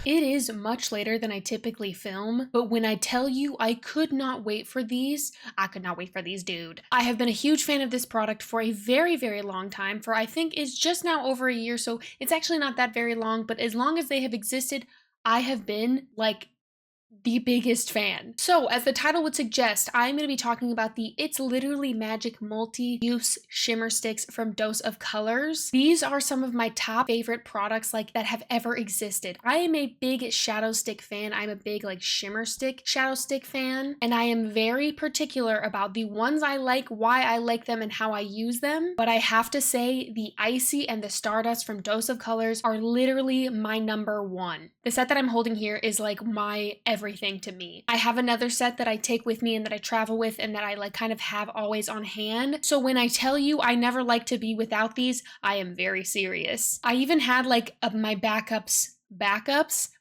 It is much later than I typically film, but when I tell you I could not wait for these, I could not wait for these, dude. I have been a huge fan of this product for a very, very long time, for I think it's just now over a year, so it's actually not that very long, but as long as they have existed, I have been like the biggest fan. So as the title would suggest, I'm going to be talking about the It's Literally Magic multi-use shimmer sticks from Dose of Colors. These are some of my top favorite products that have ever existed. I am a big shadow stick fan. I'm a big shimmer stick shadow stick fan, and I am very particular about the ones I like, why I like them, and how I use them. But I have to say the Icy and the Stardust from Dose of Colors are literally my #1. The set that I'm holding here is my everything to me. I have another set that I take with me and that I travel with and that I kind of have always on hand. So when I tell you I never like to be without these, I am very serious. I even had my backups,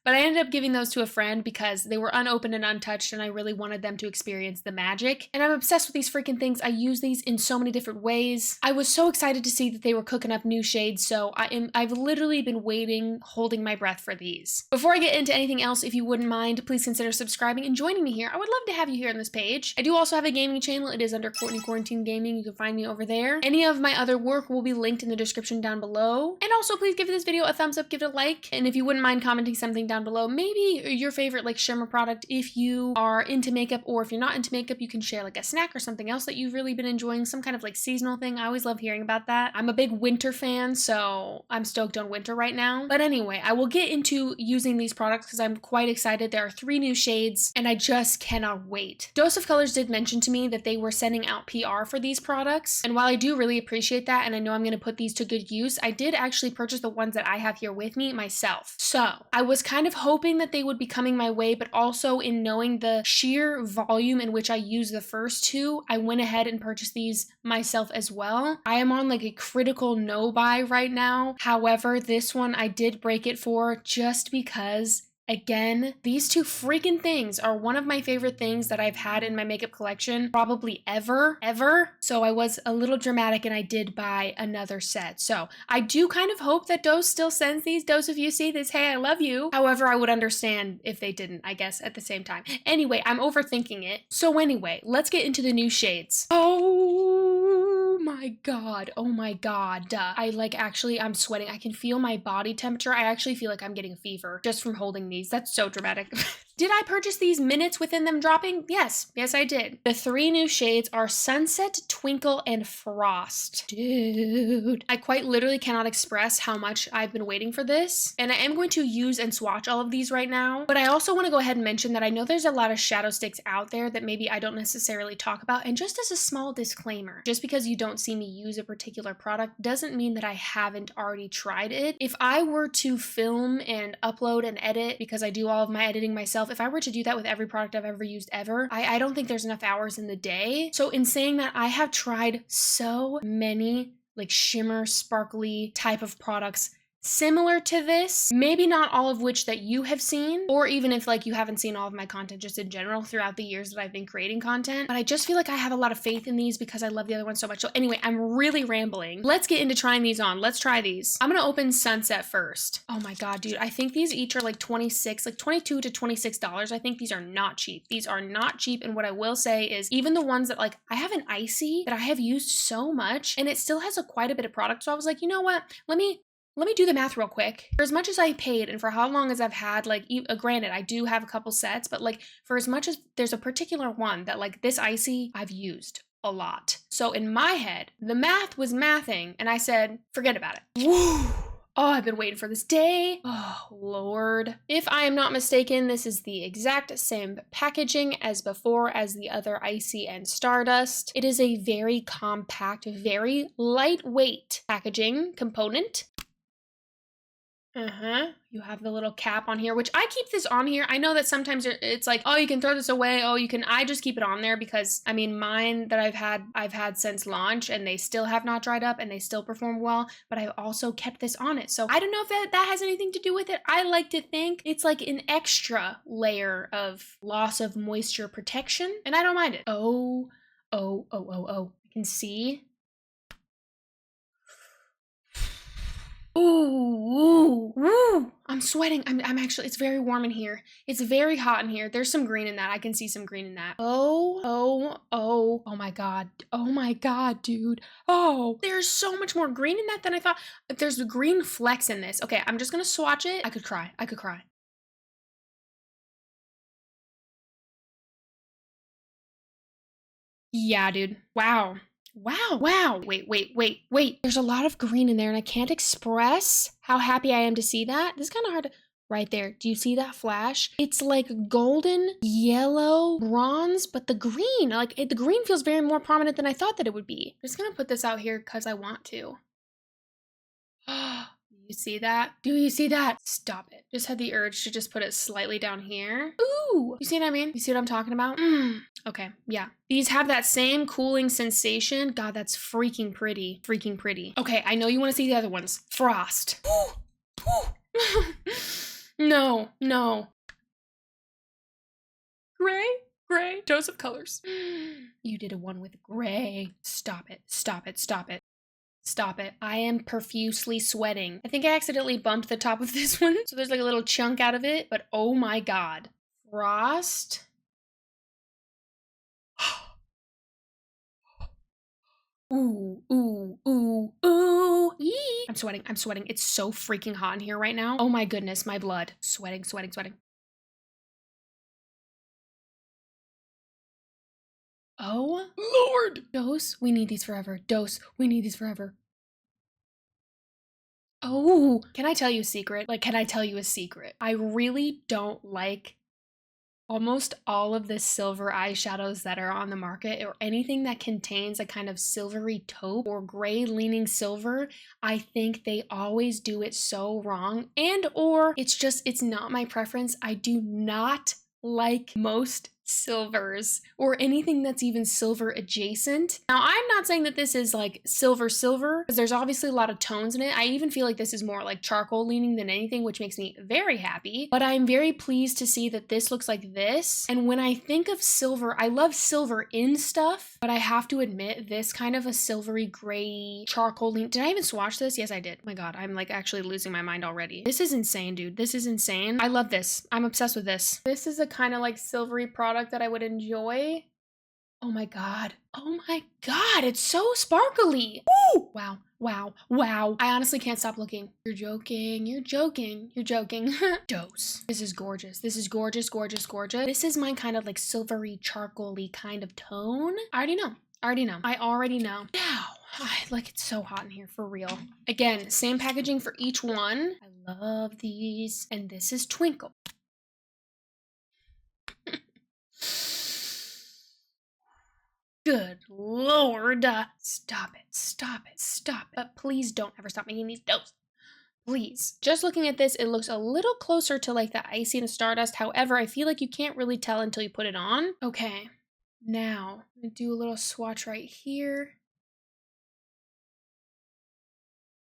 but I ended up giving those to a friend because they were unopened and untouched and I really wanted them to experience the magic. And I'm obsessed with these freaking things. I use these in so many different ways. I was so excited to see that they were cooking up new shades, so I've literally been waiting, holding my breath for these. Before I get into anything else, if you wouldn't mind, please consider subscribing and joining me here. I would love to have you here on this page. I do also have a gaming channel. It is under CourtneyQuarantine Gaming. You can find me over there. Any of my other work will be linked in the description down below. And also please give this video a thumbs up, give it a like, and if you wouldn't mind commenting something down below, maybe your favorite shimmer product if you are into makeup, or if you're not into makeup, you can share a snack or something else that you've really been enjoying, some kind of seasonal thing. I always love hearing about that. I'm a big winter fan, so I'm stoked on winter right now. But anyway, I will get into using these products because I'm quite excited. There are 3 new shades and I just cannot wait. Dose of Colors did mention to me that they were sending out PR for these products, and while I do really appreciate that and I know I'm going to put these to good use, I did actually purchase the ones that I have here with me myself. So I was kind of hoping that they would be coming my way, but also in knowing the sheer volume in which I use the first 2, I went ahead and purchased these myself as well. I am on a critical no buy right now. However, this one I did break it for just because, again, these 2 freaking things are one of my favorite things that I've had in my makeup collection probably ever. So I was a little dramatic and I did buy another set. So I do kind of hope that Dose still sends these. Dose, if you see this, hey, I love you. However, I would understand if they didn't, I guess, at the same time. Anyway, I'm overthinking it. So anyway, let's get into the new shades. Oh my god. Actually, I'm sweating. I can feel my body temperature. I actually feel like I'm getting a fever just from holding these. That's so dramatic. Did I purchase these minutes within them dropping? Yes, I did. The 3 new shades are Sunset, Twinkle, and Frost. Dude, I quite literally cannot express how much I've been waiting for this, and I am going to use and swatch all of these right now, but I also want to go ahead and mention that I know there's a lot of shadow sticks out there that maybe I don't necessarily talk about, and just as a small disclaimer, just because you don't see me use a particular product doesn't mean that I haven't already tried it. If I were to film and upload and edit, because I do all of my editing myself, if I were to do that with every product I've ever used ever, I don't think there's enough hours in the day. So in saying that, I have tried so many shimmer, sparkly type of products similar to this, maybe not all of which that you have seen, or even if you haven't seen all of my content just in general throughout the years that I've been creating content, but I just feel like I have a lot of faith in these because I love the other ones so much. So anyway, I'm really rambling. Let's get into trying these on. Let's try these. I'm gonna open Sunset first. Oh my god, dude, I think these each are $22 to $26. I think these are not cheap. These are not cheap, and what I will say is even the ones that I have an Icy that I have used so much and it still has quite a bit of product, so I was like, you know what, let me do the math real quick. For as much as I paid and for how long as I've had, granted, I do have a couple sets, but for as much as there's a particular one that this Icy I've used a lot. So in my head, the math was mathing and I said, forget about it. Woo! Oh, I've been waiting for this day. Oh, Lord. If I am not mistaken, this is the exact same packaging as before as the other Icy and Stardust. It is a very compact, very lightweight packaging component. You have the little cap on here, which I keep this on here. I know that sometimes it's oh, you can throw this away. Oh, you can. I just keep it on there because I mean, mine that I've had since launch and they still have not dried up and they still perform well, but I've also kept this on it. So I don't know if that has anything to do with it. I like to think it's an extra layer of loss of moisture protection, and I don't mind it. Oh. You can see. Ooh, ooh, ooh. I'm sweating. I'm actually, it's very warm in here. It's very hot in here. There's some green in that. I can see some green in that. Oh my God. Oh my God, dude. Oh, there's so much more green in that than I thought. There's green flecks in this. Okay, I'm just gonna swatch it. I could cry. I could cry. Yeah, dude. Wow. Wow. Wow. Wait. There's a lot of green in there and I can't express how happy I am to see that. This is kind of hard to... Right there. Do you see that flash? It's like golden, yellow, bronze, but the green, like the green feels very more prominent than I thought that it would be. I'm just gonna put this out here because I want to. You see that? Do you see that? Stop it. Just had the urge to just put it slightly down here. Ooh, you see what I mean? You see what I'm talking about? Okay, yeah. These have that same cooling sensation. God, that's freaking pretty. Freaking pretty. Okay, I know you want to see the other ones. Frost. No. Gray. Dose of colors. You did a one with gray. Stop it. I am profusely sweating. I think I accidentally bumped the top of this one, so there's like a little chunk out of it, but oh my God. Frost. Ooh. Yee. I'm sweating. It's so freaking hot in here right now. Oh my goodness, my blood. Sweating. Oh, Lord. Dose, we need these forever. Oh, can I tell you a secret? I really don't like almost all of the silver eyeshadows that are on the market, or anything that contains a kind of silvery taupe or gray leaning silver. I think they always do it so wrong, and or it's not my preference. I do not like most silvers or anything that's even silver adjacent. Now, I'm not saying that this is like silver, because there's obviously a lot of tones in it. I even feel like this is more like charcoal leaning than anything, which makes me very happy. But I'm very pleased to see that this looks like this. And when I think of silver, I love silver in stuff, but I have to admit this kind of a silvery gray charcoal lean. Did I even swatch this? Yes, I did. Oh my God, I'm like actually losing my mind already. This is insane, dude. This is insane. I love this. I'm obsessed with this. This is a kind of like silvery product that I would enjoy. Oh my God. It's so sparkly. Woo! Wow. I honestly can't stop looking. You're joking. Dose. This is gorgeous. This is gorgeous. This is my kind of like silvery, charcoal-y kind of tone. I already know. Now, like it's so hot in here for real. Again, same packaging for each one. I love these. And this is Twinkle. Good Lord. Stop it. But please don't ever stop making these doses. Please. Just looking at this, it looks a little closer to like the icy and the stardust. However, I feel like you can't really tell until you put it on. Okay. Now, I'm gonna do a little swatch right here.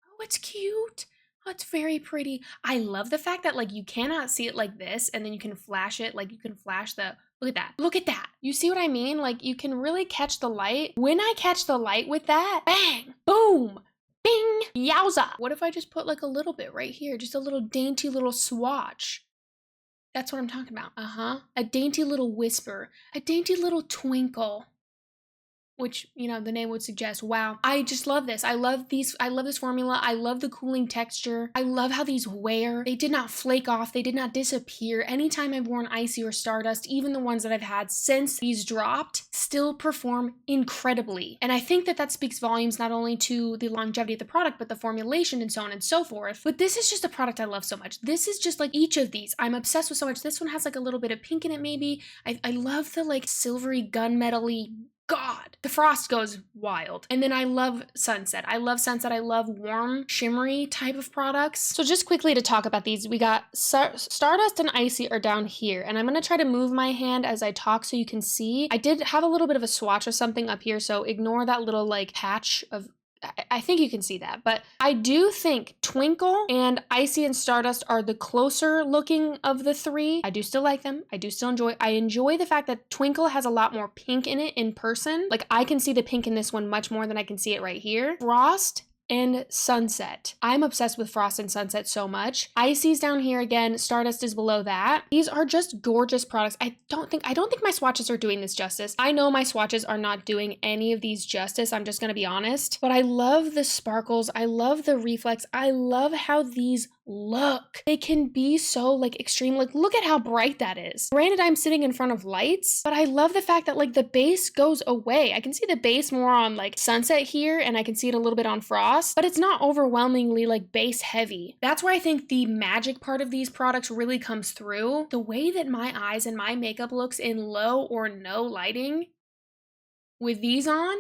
Oh, it's cute. Oh, it's very pretty. I love the fact that like you cannot see it like this and then you can flash it, like you can flash the, look at that. You see what I mean? Like you can really catch the light. When I catch the light with that, bang, boom, bing, yowza. What if I just put like a little bit right here, just a little dainty little swatch? That's what I'm talking about. A dainty little whisper, a dainty little twinkle. Which, you know, the name would suggest. Wow. I just love this. I love this formula. I love the cooling texture. I love how these wear. They did not flake off. They did not disappear. Anytime I've worn Icy or Stardust, even the ones that I've had since these dropped, still perform incredibly. And I think that that speaks volumes not only to the longevity of the product, but the formulation and so on and so forth. But this is just a product I love so much. This is just like each of these I'm obsessed with so much. This one has like a little bit of pink in it maybe. I love the like silvery gunmetal-y. God, the frost goes wild. And then I love sunset. I love warm, shimmery type of products. So just quickly to talk about these, we got Stardust and Icy are down here. And I'm gonna try to move my hand as I talk so you can see. I did have a little bit of a swatch or something up here, so ignore that little like patch of, I think you can see that, but I do think Twinkle and Icy and Stardust are the closer looking of the three. I do still like them. I enjoy the fact that Twinkle has a lot more pink in it in person. Like I can see the pink in this one much more than I can see it right here. Frost and Sunset. I'm obsessed with Frost and Sunset so much. Icy's down here again. Stardust is below that. These are just gorgeous products. I don't think my swatches are doing this justice. I know my swatches are not doing any of these justice. I'm just gonna be honest. But I love the sparkles. I love the reflex. I love how these look. They can be so like extreme. Like look at how bright that is. Granted, I'm sitting in front of lights, but I love the fact that like the base goes away. I can see the base more on like Sunset here, and I can see it a little bit on Frost, but it's not overwhelmingly like base heavy. That's where I think the magic part of these products really comes through. The way that my eyes and my makeup looks in low or no lighting with these on,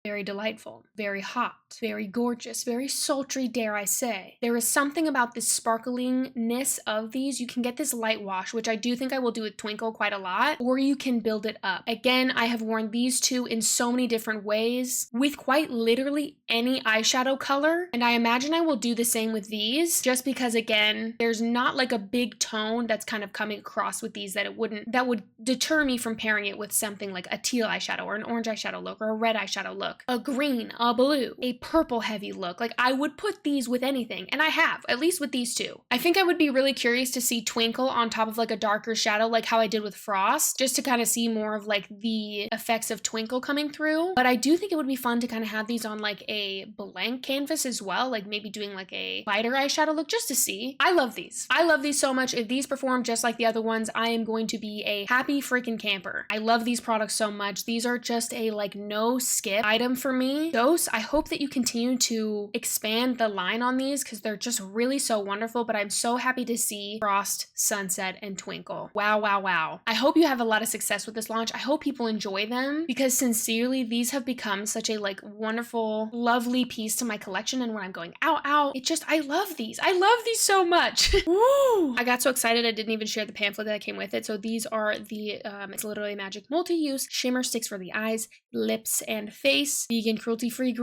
very delightful, very hot, very gorgeous, very sultry, dare I say. There is something about this sparklingness of these. You can get this light wash, which I do think I will do with Twinkle quite a lot, or you can build it up. Again, I have worn these two in so many different ways with quite literally any eyeshadow color, and I imagine I will do the same with these, just because again, there's not like a big tone that's kind of coming across with these that would deter me from pairing it with something like a teal eyeshadow or an orange eyeshadow look or a red eyeshadow look. A green, a blue, a purple heavy look. Like I would put these with anything, and I have, at least with these two. I think I would be really curious to see Twinkle on top of like a darker shadow, like how I did with Frost, just to kind of see more of like the effects of Twinkle coming through. But I do think it would be fun to kind of have these on like a blank canvas as well, like maybe doing like a lighter eyeshadow look just to see. I love these. I love these so much. If these perform just like the other ones, I am going to be a happy freaking camper. I love these products so much. These are just a like no skip item for me. Dose, I hope that you continue to expand the line on these because they're just really so wonderful, but I'm so happy to see Frost, Sunset, and Twinkle. Wow, wow, wow. I hope you have a lot of success with this launch. I hope people enjoy them because sincerely, these have become such a like wonderful, lovely piece to my collection, and when I'm going out, I love these. I love these so much. Woo! I got so excited I didn't even share the pamphlet that came with it. So these are the, it's literally magic multi-use shimmer sticks for the eyes, lips, and face. Vegan, cruelty-free,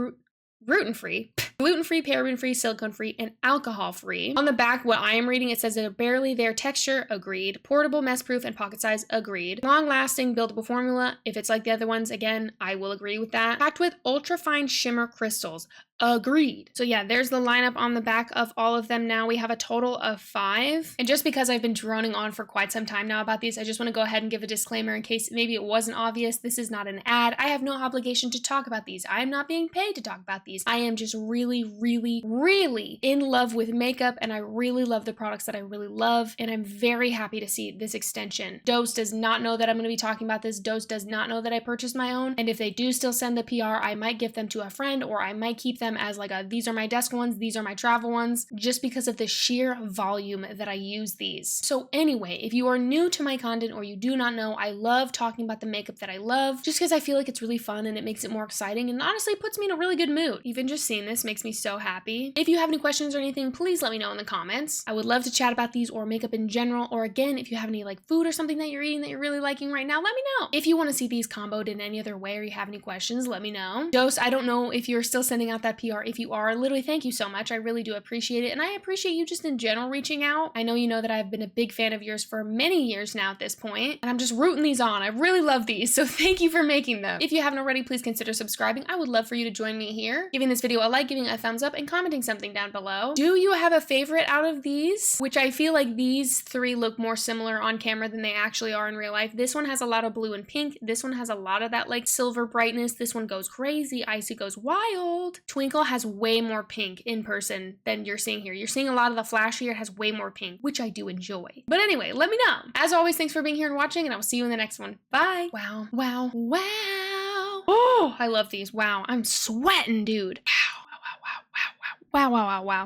gluten-free, paraben-free, silicone-free, and alcohol-free. On the back, what I am reading, it says they're barely there texture, agreed. Portable, mess-proof, and pocket size, agreed. Long-lasting, buildable formula. If it's like the other ones, again, I will agree with that. Packed with ultra-fine shimmer crystals. Agreed. So yeah, there's the lineup on the back of all of them now. We have a total of 5. And just because I've been droning on for quite some time now about these, I just want to go ahead and give a disclaimer in case maybe it wasn't obvious. This is not an ad. I have no obligation to talk about these. I am not being paid to talk about these. I am just really, really, really in love with makeup, and I really love the products that I really love, and I'm very happy to see this extension. Dose does not know that I'm going to be talking about this. Dose does not know that I purchased my own, and if they do still send the PR, I might gift them to a friend, or I might keep them as like a, these are my desk ones, these are my travel ones, just because of the sheer volume that I use these. So anyway, if you are new to my content or you do not know, I love talking about the makeup that I love, just because I feel like it's really fun and it makes it more exciting, and honestly puts me in a really good mood. Even just seeing this makes me so happy. If you have any questions or anything, please let me know in the comments. I would love to chat about these or makeup in general, or again, if you have any like food or something that you're eating that you're really liking right now, let me know. If you want to see these comboed in any other way or you have any questions, let me know. Dose, I don't know if you're still sending out that PR. If you are, literally thank you so much. I really do appreciate it, and I appreciate you just in general reaching out. I know you know that I've been a big fan of yours for many years now at this point, and I'm just rooting these on. I really love these, so thank you for making them. If you haven't already, please consider subscribing. I would love for you to join me here, giving this video a like, giving it a thumbs up, and commenting something down below. Do you have a favorite out of these? Which I feel like these 3 look more similar on camera than they actually are in real life. This one has a lot of blue and pink. This one has a lot of that like silver brightness. This one goes crazy. Icy goes wild. Twinkle has way more pink in person than you're seeing here. You're seeing a lot of the flash here. It has way more pink, which I do enjoy. But anyway, let me know. As always, thanks for being here and watching, and I will see you in the next one. Bye. Wow, wow, wow. Oh, I love these. Wow, I'm sweating, dude. Wow, wow, wow, wow, wow, wow, wow, wow, wow.